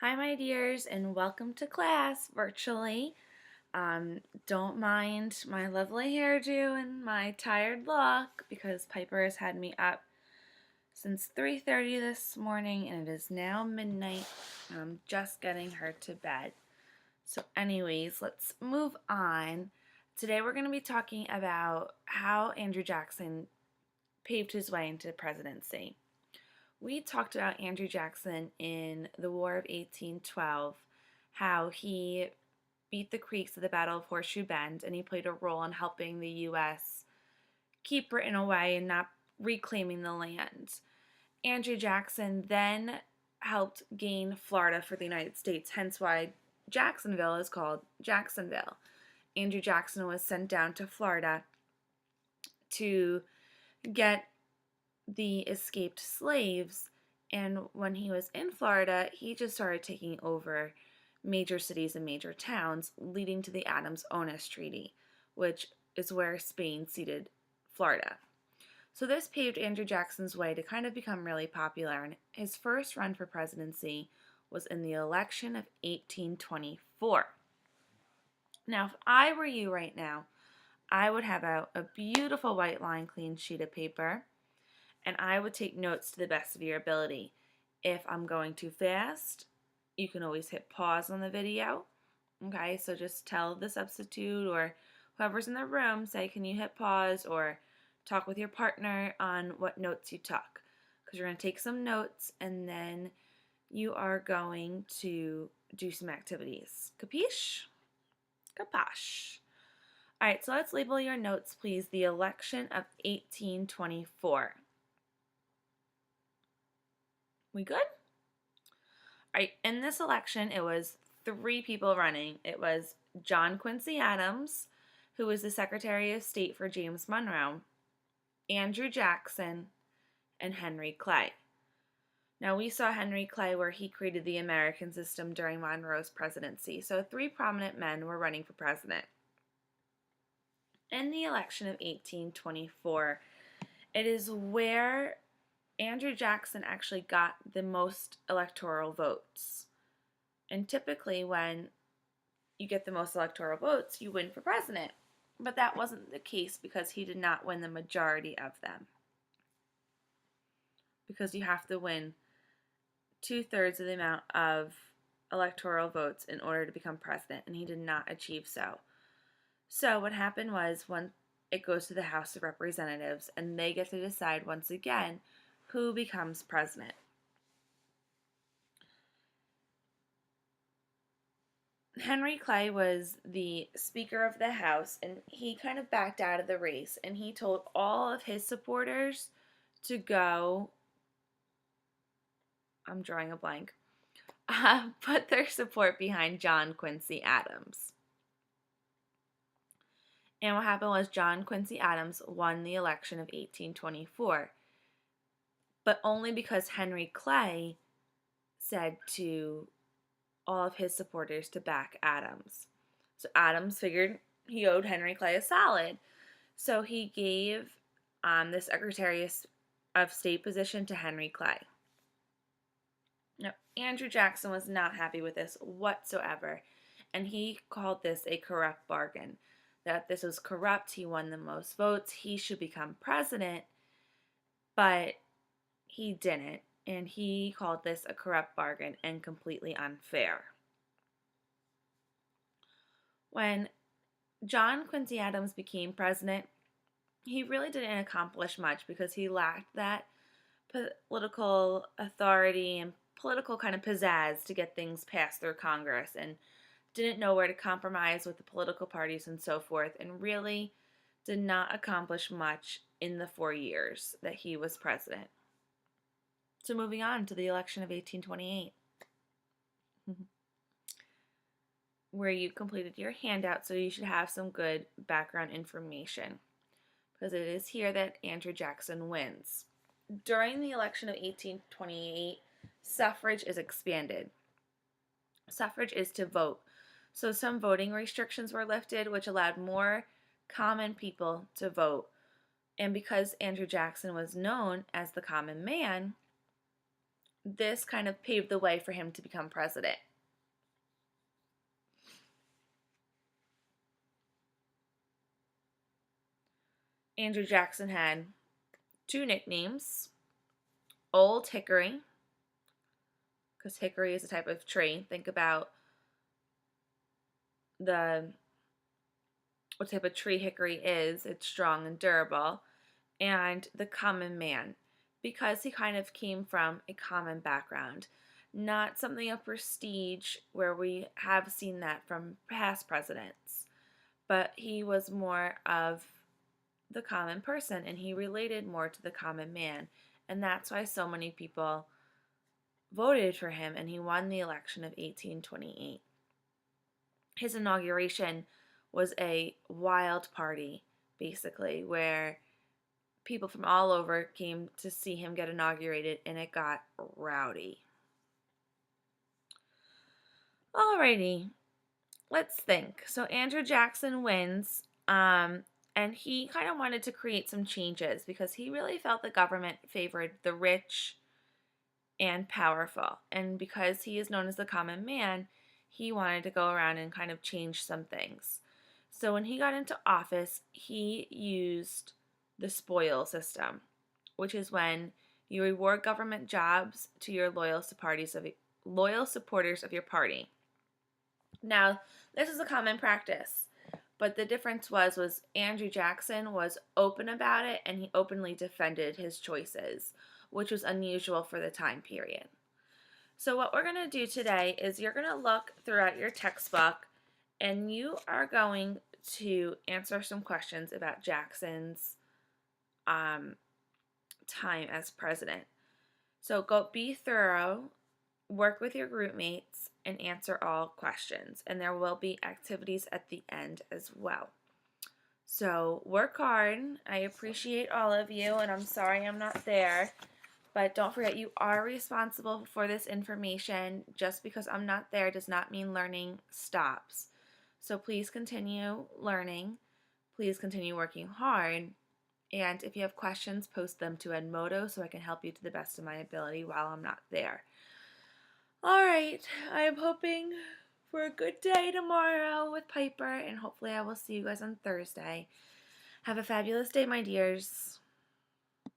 Hi, my dears, and welcome to class virtually. Don't mind my lovely hairdo and my tired look because Piper has had me up since 3:30 this morning and it is now midnight and I'm just getting her to bed. So anyways, let's move on. Today we're going to be talking about how Andrew Jackson paved his way into the presidency. We talked about Andrew Jackson in the War of 1812, how he beat the Creeks at the Battle of Horseshoe Bend, and he played a role in helping the U.S. keep Britain away and not reclaiming the land. Andrew Jackson then helped gain Florida for the United States, hence why Jacksonville is called Jacksonville. Andrew Jackson was sent down to Florida to get the escaped slaves, and when he was in Florida, he just started taking over major cities and major towns, leading to the Adams-Onis Treaty, which is where Spain ceded Florida. So this paved Andrew Jackson's way to kind of become really popular, and his first run for presidency was in the election of 1824. Now, if I were you right now, I would have out a beautiful white line clean sheet of paper, and I would take notes to the best of your ability. If I'm going too fast, you can always hit pause on the video. Okay, so just tell the substitute or whoever's in the room, say, can you hit pause, or talk with your partner on what notes you took. Because you're going to take some notes and then you are going to do some activities. Capiche? Capash. All right, so let's label your notes, please. The election of 1824. We good? All right, in this election, it was three people running. It was John Quincy Adams, who was the Secretary of State for James Monroe, Andrew Jackson, and Henry Clay. Now, we saw Henry Clay where he created the American system during Monroe's presidency. So three prominent men were running for president. In the election of 1824, it is where Andrew Jackson actually got the most electoral votes. And typically when you get the most electoral votes, you win for president. But that wasn't the case because he did not win the majority of them. Because you have to win 2/3 of the amount of electoral votes in order to become president, and he did not achieve so. So what happened was, when it goes to the House of Representatives, and they get to decide once again who becomes president. Henry Clay was the Speaker of the House, and he kind of backed out of the race, and he told all of his supporters to go, I'm drawing a blank, put their support behind John Quincy Adams. And what happened was John Quincy Adams won the election of 1824, but only because Henry Clay said to all of his supporters to back Adams. So Adams figured he owed Henry Clay a solid. So he gave the Secretary of State position to Henry Clay. Now, Andrew Jackson was not happy with this whatsoever, and he called this a corrupt bargain. That this was corrupt, he won the most votes, he should become president, but he didn't, and he called this a corrupt bargain and completely unfair. When John Quincy Adams became president, he really didn't accomplish much because he lacked that political authority and political kind of pizzazz to get things passed through Congress, and didn't know where to compromise with the political parties and so forth, and really did not accomplish much in the 4 years that he was president. So moving on to the election of 1828, where you completed your handout, so you should have some good background information, because it is here that Andrew Jackson wins. During the election of 1828, suffrage is expanded. Suffrage is to vote. So some voting restrictions were lifted, which allowed more common people to vote. And because Andrew Jackson was known as the common man, this kind of paved the way for him to become president. Andrew Jackson had two nicknames: Old Hickory, because hickory is a type of tree. Think about what type of tree hickory is. It's strong and durable. And the common man, because he kind of came from a common background, not something of prestige where we have seen that from past presidents, but he was more of the common person and he related more to the common man. And that's why so many people voted for him and he won the election of 1828. His inauguration was a wild party, basically, where people from all over came to see him get inaugurated, and it got rowdy. Alrighty, let's think. So Andrew Jackson wins, and he kind of wanted to create some changes because he really felt the government favored the rich and powerful. And because he is known as the common man, he wanted to go around and kind of change some things. So when he got into office, he used the spoil system, which is when you reward government jobs to your loyal supporters of your party. Now, this is a common practice, but the difference was Andrew Jackson was open about it and he openly defended his choices, which was unusual for the time period. So what we're going to do today is you're going to look throughout your textbook and you are going to answer some questions about Jackson's time as president. So go be thorough, work with your group mates, and answer all questions. And there will be activities at the end as well. So work hard. I appreciate all of you, and I'm sorry I'm not there. But don't forget, you are responsible for this information. Just because I'm not there does not mean learning stops. So please continue learning. Please continue working hard. And if you have questions, post them to Edmodo so I can help you to the best of my ability while I'm not there. All right, I am hoping for a good day tomorrow with Piper, and hopefully I will see you guys on Thursday. Have a fabulous day, my dears.